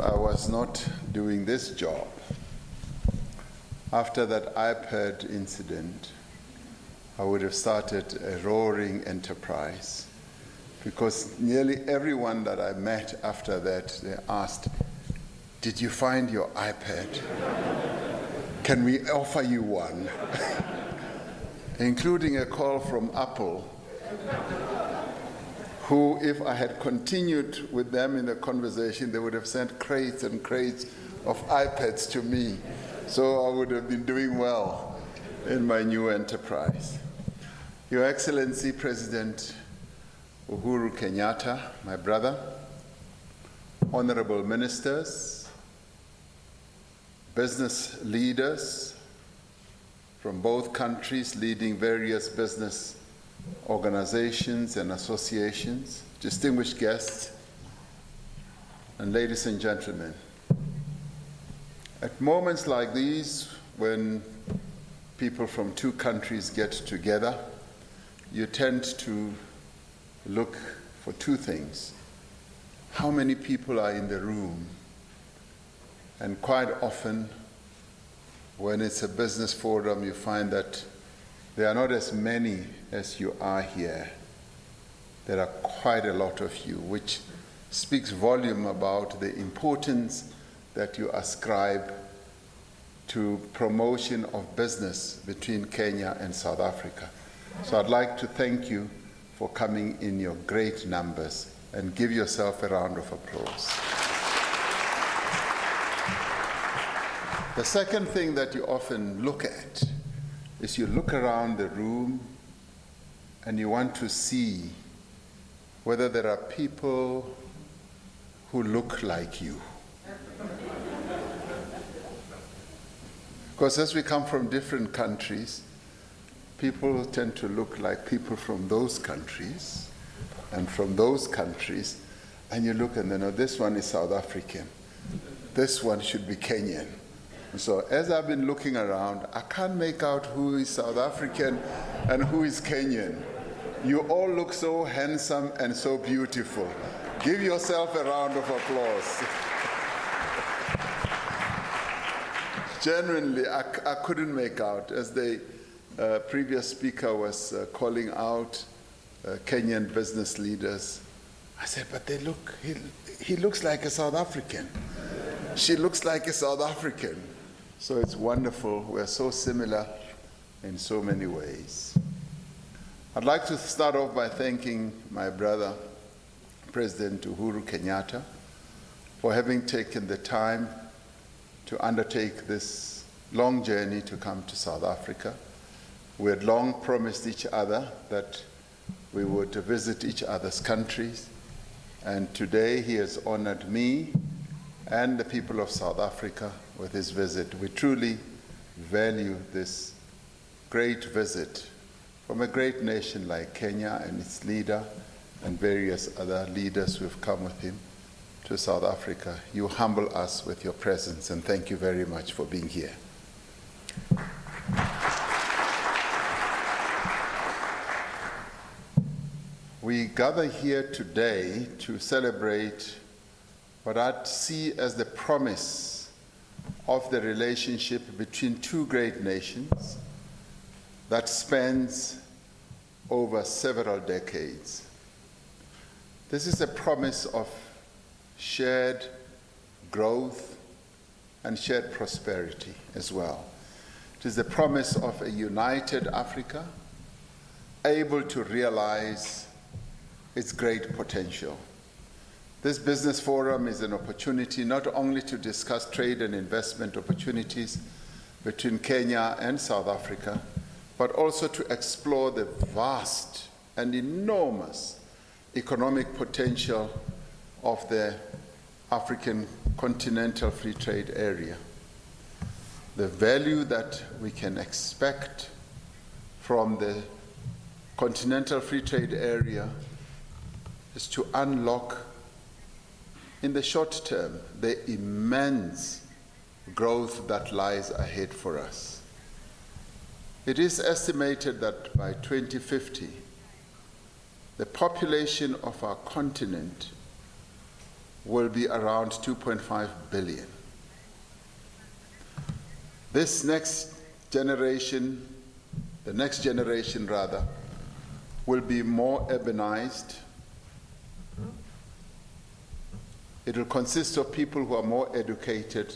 I was not doing this job, after that iPad incident, I would have started a roaring enterprise, because nearly everyone that I met after that, they asked, "Did you find your iPad? Can we offer you one?" Including a call from Apple, who, if I had continued with them in the conversation, they would have sent crates and crates of iPads to me. So I would have been doing well in my new enterprise. Your Excellency, President Uhuru Kenyatta, my brother, honorable ministers, business leaders from both countries leading various business organizations and associations, distinguished guests, and ladies and gentlemen. At moments like these, when people from two countries get together, you tend to look for two things. How many people are in the room? And quite often, when it's a business forum, you find that there are not as many as you are here. There are quite a lot of you, which speaks volume about the importance that you ascribe to promotion of business between Kenya and South Africa. So I'd like to thank you for coming in your great numbers, and give yourself a round of applause. The second thing that you often look at is you look around the room and you want to see whether there are people who look like you. Because as we come from different countries, people tend to look like people from those countries and from those countries, and you look and then, oh, this one is South African, this one should be Kenyan. So as I've been looking around, I can't make out who is South African and who is Kenyan. You all look so handsome and so beautiful. Give yourself a round of applause. Genuinely, I couldn't make out, as the previous speaker was calling out Kenyan business leaders. I said, but they look, he looks like a South African. She looks like a South African. So it's wonderful. We're so similar in so many ways. I'd like to start off by thanking my brother, President Uhuru Kenyatta, for having taken the time to undertake this long journey to come to South Africa. We had long promised each other that we would visit each other's countries, and today he has honored me and the people of South Africa with his visit. We truly value this great visit from a great nation like Kenya and its leader and various other leaders who have come with him to South Africa. You humble us with your presence, and thank you very much for being here. We gather here today to celebrate what I'd see as the promise of the relationship between two great nations that spans over several decades. This is a promise of shared growth and shared prosperity as well. It is the promise of a united Africa, able to realize its great potential. This business forum is an opportunity not only to discuss trade and investment opportunities between Kenya and South Africa, but also to explore the vast and enormous economic potential of the African continental free trade area. The value that we can expect from the continental free trade area is to unlock, in the short term, the immense growth that lies ahead for us. It is estimated that by 2050, the population of our continent will be around 2.5 billion. This next generation, the next generation rather, will be more urbanized. It will consist of people who are more educated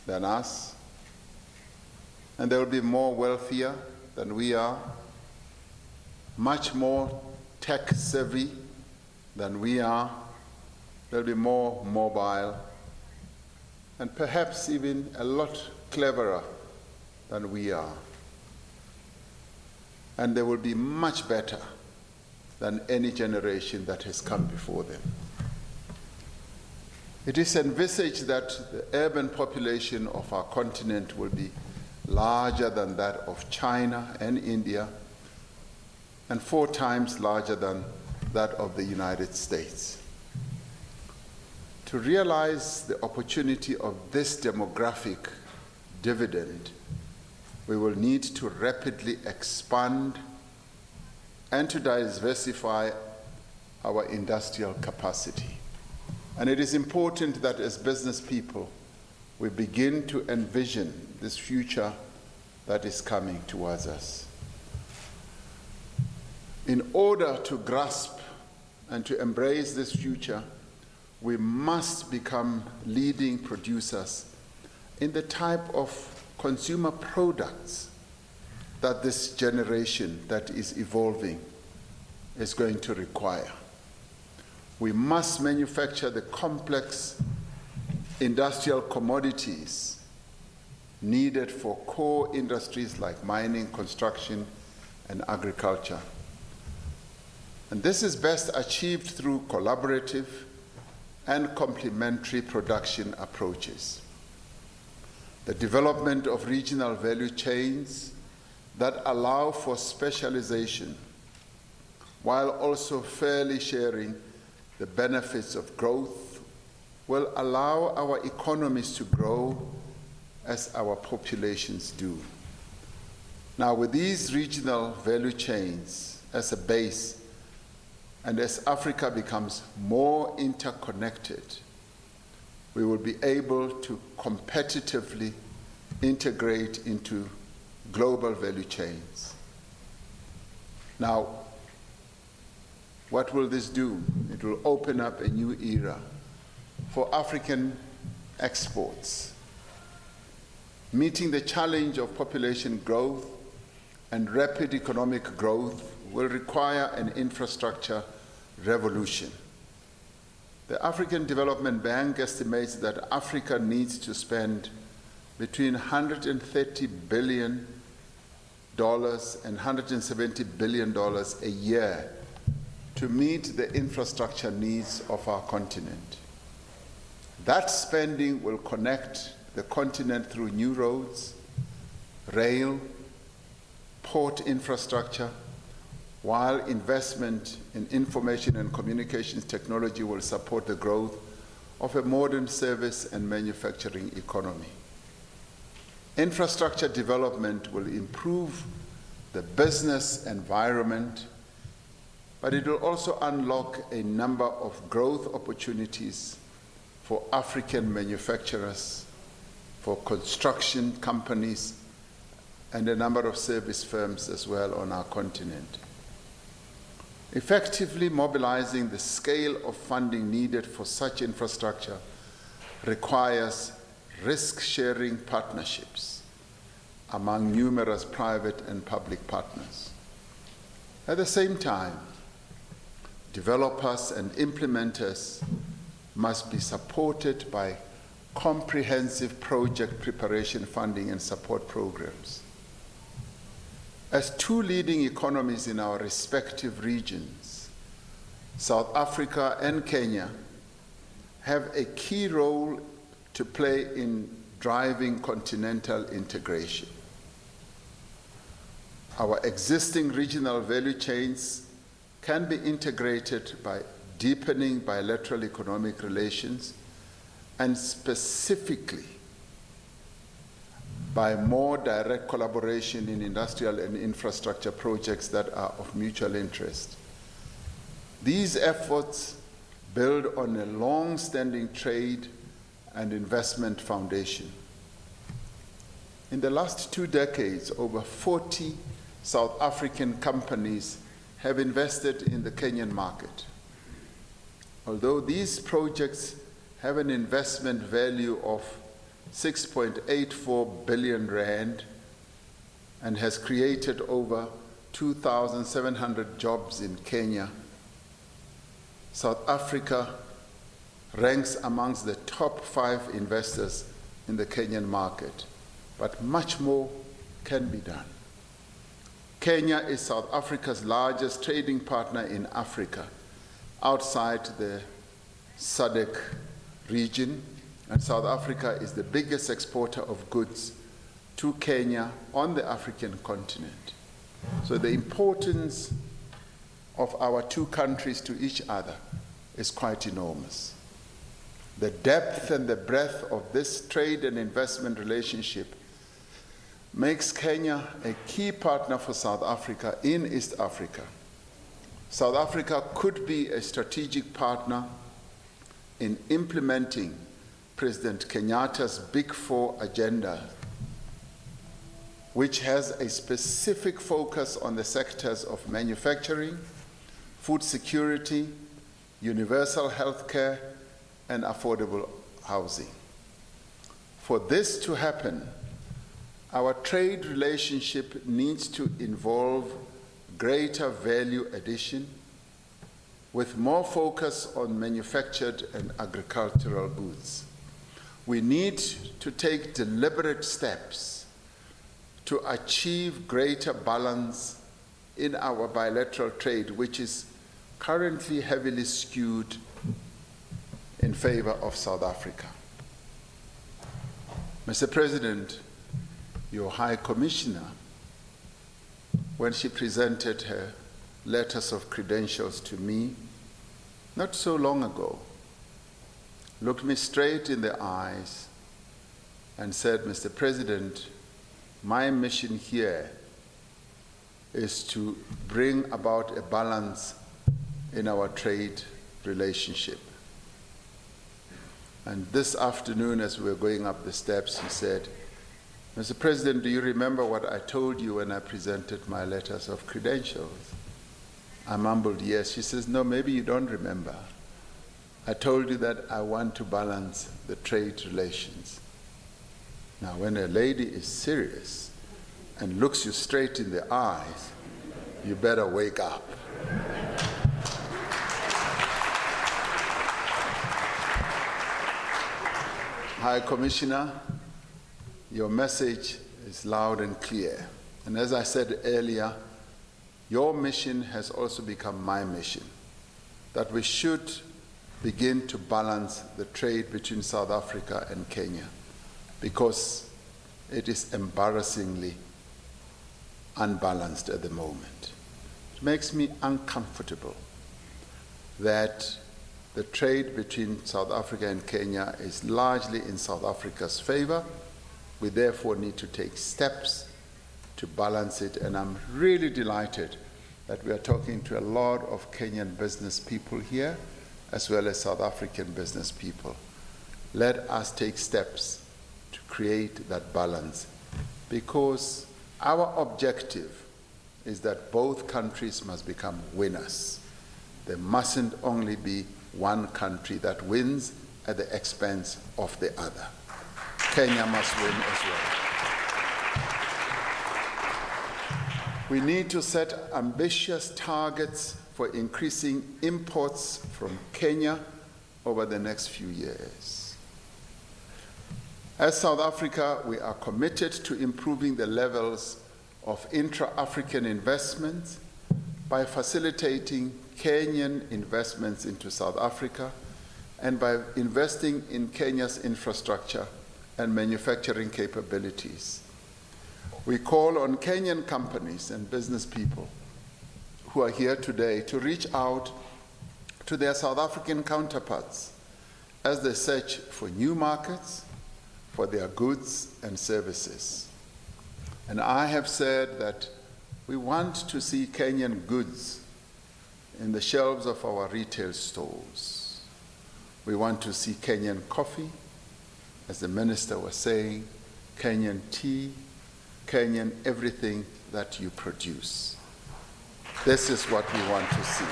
than us, and they will be more wealthier than we are, much more tech savvy than we are. They'll be more mobile, and perhaps even a lot cleverer than we are. And they will be much better than any generation that has come before them. It is envisaged that the urban population of our continent will be larger than that of China and India, and 4 times larger than that of the United States. To realize the opportunity of this demographic dividend, we will need to rapidly expand and to diversify our industrial capacity. And it is important that as business people, we begin to envision this future that is coming towards us. In order to grasp and to embrace this future, we must become leading producers in the type of consumer products that this generation that is evolving is going to require. We must manufacture the complex industrial commodities needed for core industries like mining, construction, and agriculture. And this is best achieved through collaborative and complementary production approaches. The development of regional value chains that allow for specialization while also fairly sharing the benefits of growth will allow our economies to grow as our populations do. Now, with these regional value chains as a base, and as Africa becomes more interconnected, we will be able to competitively integrate into global value chains. Now, what will this do? It will open up a new era for African exports. Meeting the challenge of population growth and rapid economic growth will require an infrastructure revolution. The African Development Bank estimates that Africa needs to spend between $130 billion and $170 billion a year to meet the infrastructure needs of our continent. That spending will connect the continent through new roads, rail, port infrastructure, while investment in information and communications technology will support the growth of a modern service and manufacturing economy. Infrastructure development will improve the business environment, but it will also unlock a number of growth opportunities for African manufacturers, for construction companies, and a number of service firms as well on our continent. Effectively mobilizing the scale of funding needed for such infrastructure requires risk-sharing partnerships among numerous private and public partners. At the same time, developers and implementers must be supported by comprehensive project preparation funding and support programs. As 2 leading economies in our respective regions, South Africa and Kenya have a key role to play in driving continental integration. Our existing regional value chains can be integrated by deepening bilateral economic relations and specifically by more direct collaboration in industrial and infrastructure projects that are of mutual interest. These efforts build on a long-standing trade and investment foundation. In the last 2 decades, over 40 South African companies have invested in the Kenyan market. Although these projects have an investment value of 6.84 billion rand and has created over 2,700 jobs in Kenya, South Africa ranks amongst the top 5 investors in the Kenyan market, but much more can be done. Kenya is South Africa's largest trading partner in Africa, outside the SADC region, and South Africa is the biggest exporter of goods to Kenya on the African continent. So the importance of our 2 countries to each other is quite enormous. The depth and the breadth of this trade and investment relationship makes Kenya a key partner for South Africa in East Africa. South Africa could be a strategic partner in implementing President Kenyatta's Big Four agenda, which has a specific focus on the sectors of manufacturing, food security, universal health care, and affordable housing. For this to happen, our trade relationship needs to involve greater value addition with more focus on manufactured and agricultural goods. We need to take deliberate steps to achieve greater balance in our bilateral trade, which is currently heavily skewed in favor of South Africa. Mr. President, your High Commissioner, when she presented her letters of credentials to me not so long ago, looked me straight in the eyes and said, Mr. President, my mission here is to bring about a balance in our trade relationship. And this afternoon, as we were going up the steps, he said, Mr. President, do you remember what I told you when I presented my letters of credentials? I mumbled, yes. She says, no, maybe you don't remember. I told you that I want to balance the trade relations. Now, when a lady is serious and looks you straight in the eyes, you better wake up. High Commissioner, your message is loud and clear. And as I said earlier, your mission has also become my mission, that we should begin to balance the trade between South Africa and Kenya, because it is embarrassingly unbalanced at the moment. It makes me uncomfortable that the trade between South Africa and Kenya is largely in South Africa's favor. We therefore need to take steps to balance it, and I'm really delighted that we are talking to a lot of Kenyan business people here, as well as South African business people. Let us take steps to create that balance, because our objective is that both countries must become winners. There mustn't only be one country that wins at the expense of the other. Kenya must win as well. We need to set ambitious targets for increasing imports from Kenya over the next few years. As South Africa, we are committed to improving the levels of intra-African investments by facilitating Kenyan investments into South Africa and by investing in Kenya's infrastructure and manufacturing capabilities. We call on Kenyan companies and business people who are here today to reach out to their South African counterparts as they search for new markets for their goods and services. And I have said that we want to see Kenyan goods in the shelves of our retail stores. We want to see Kenyan coffee, as the minister was saying, Kenyan tea, Kenyan everything that you produce. This is what we want to see.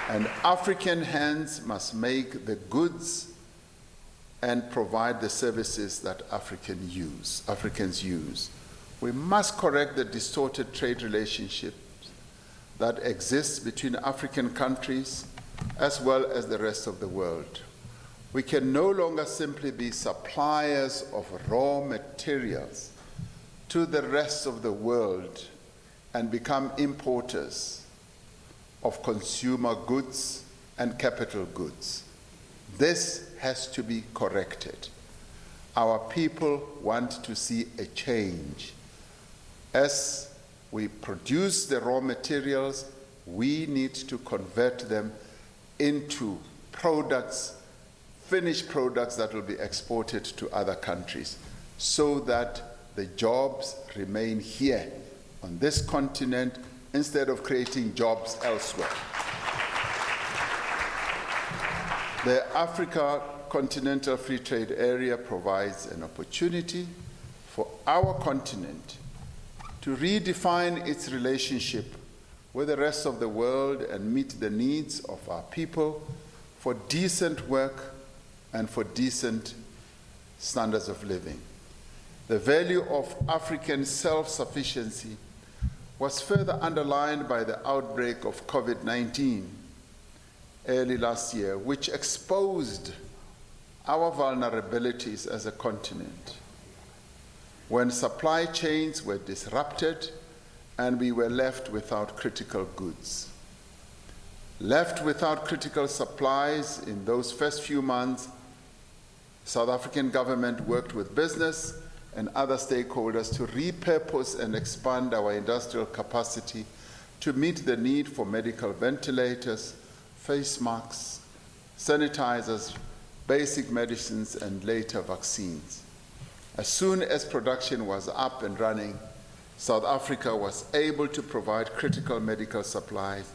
And African hands must make the goods and provide the services that Africans use. We must correct the distorted trade relationships that exist between African countries as well as the rest of the world. We can no longer simply be suppliers of raw materials to the rest of the world and become importers of consumer goods and capital goods. This has to be corrected. Our people want to see a change. As we produce the raw materials, we need to convert them into products, finished products that will be exported to other countries, so that the jobs remain here on this continent instead of creating jobs elsewhere. The Africa Continental Free Trade Area provides an opportunity for our continent to redefine its relationship with the rest of the world and meet the needs of our people for decent work and for decent standards of living. The value of African self-sufficiency was further underlined by the outbreak of COVID-19 early last year, which exposed our vulnerabilities as a continent. When supply chains were disrupted and we were left without critical goods. Left without critical supplies in those first few months, South African government worked with business and other stakeholders to repurpose and expand our industrial capacity to meet the need for medical ventilators, face masks, sanitizers, basic medicines, and later vaccines. As soon as production was up and running, South Africa was able to provide critical medical supplies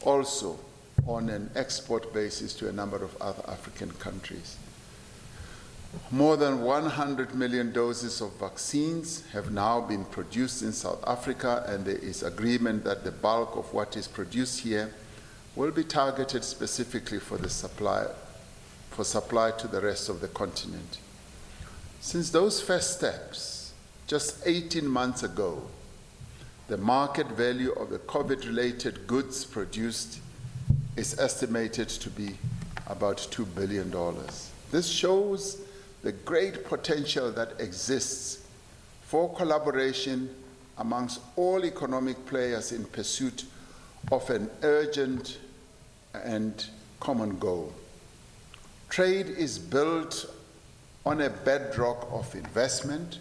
also on an export basis to a number of other African countries. More than 100 million doses of vaccines have now been produced in South Africa, and there is agreement that the bulk of what is produced here will be targeted specifically for supply to the rest of the continent. Since those first steps, just 18 months ago, the market value of the COVID-related goods produced is estimated to be about $2 billion. This shows the great potential that exists for collaboration amongst all economic players in pursuit of an urgent and common goal. Trade is built on a bedrock of investment,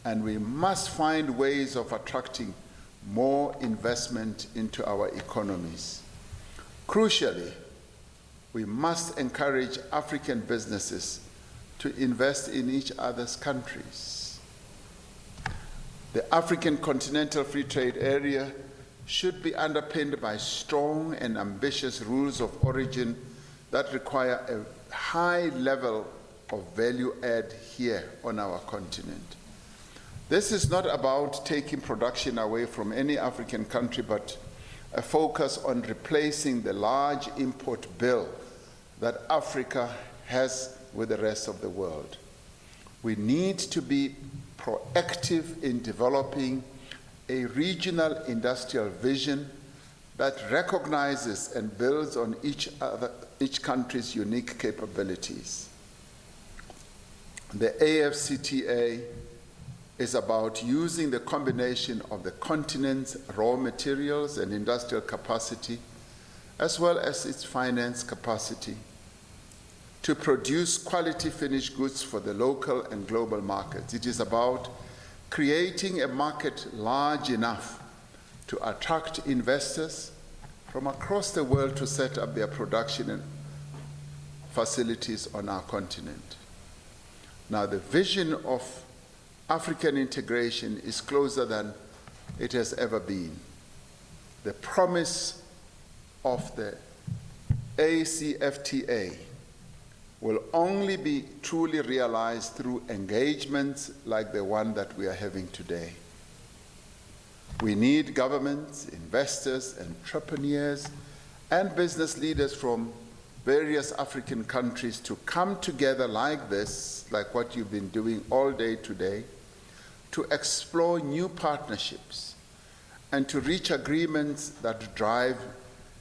and we must find ways of attracting more investment into our economies. Crucially, we must encourage African businesses to invest in each other's countries. The African Continental Free Trade Area should be underpinned by strong and ambitious rules of origin that require a high level of value add here on our continent. This is not about taking production away from any African country, but a focus on replacing the large import bill that Africa has with the rest of the world. We need to be proactive in developing a regional industrial vision that recognizes and builds on each country's unique capabilities. The AfCFTA is about using the combination of the continent's raw materials and industrial capacity, as well as its finance capacity, to produce quality finished goods for the local and global markets. It is about creating a market large enough to attract investors from across the world to set up their production and facilities on our continent. Now, the vision of African integration is closer than it has ever been. The promise of the AfCFTA will only be truly realized through engagements like the one that we are having today. We need governments, investors, entrepreneurs, and business leaders from various African countries to come together like this, like what you've been doing all day today, to explore new partnerships and to reach agreements that drive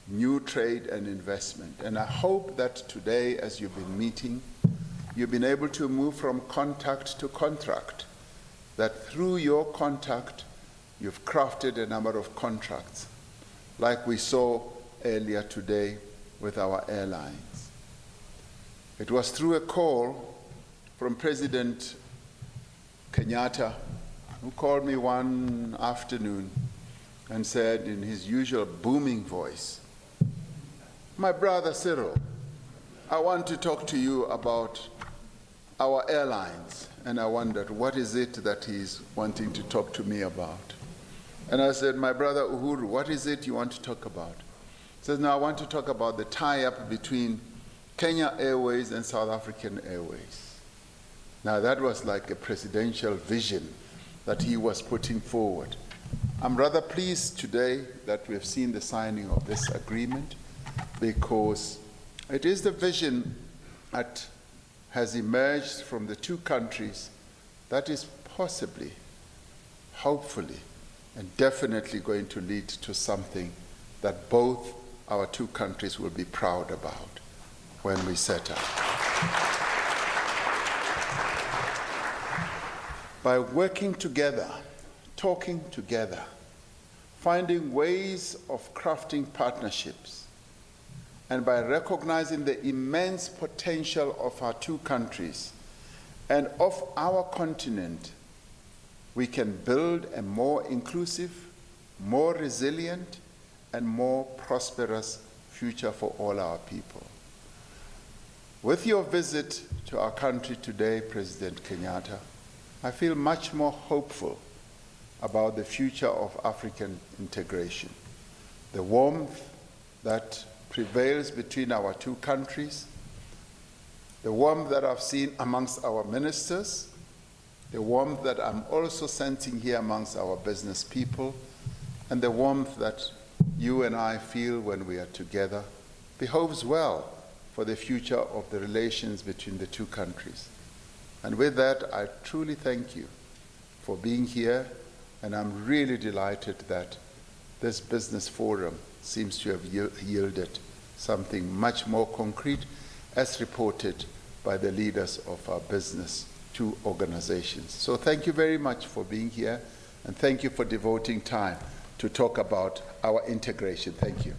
new trade and investment. And I hope that today, as you've been meeting, you've been able to move from contact to contract, that through your contact, you've crafted a number of contracts, like we saw earlier today with our airlines. It was through a call from President Kenyatta, who called me one afternoon and said in his usual booming voice, "My brother Cyril, I want to talk to you about our airlines." And I wondered, what is it that he's wanting to talk to me about? And I said, "My brother Uhuru, what is it you want to talk about?" He says, "No, I want to talk about the tie-up between Kenya Airways and South African Airways." Now that was like a presidential vision that he was putting forward. I'm rather pleased today that we have seen the signing of this agreement, because it is the vision that has emerged from the two countries that is possibly, hopefully, and definitely going to lead to something that both our two countries will be proud about when we set up. By working together, talking together, finding ways of crafting partnerships, and by recognizing the immense potential of our two countries and of our continent, we can build a more inclusive, more resilient, and more prosperous future for all our people. With your visit to our country today, President Kenyatta, I feel much more hopeful about the future of African integration. The warmth that prevails between our two countries, the warmth that I've seen amongst our ministers, the warmth that I'm also sensing here amongst our business people, and the warmth that you and I feel when we are together, behoves well for the future of the relations between the two countries. And with that, I truly thank you for being here, and I'm really delighted that this business forum seems to have yielded something much more concrete, as reported by the leaders of our business two organizations. So thank you very much for being here, and thank you for devoting time to talk about our integration. Thank you.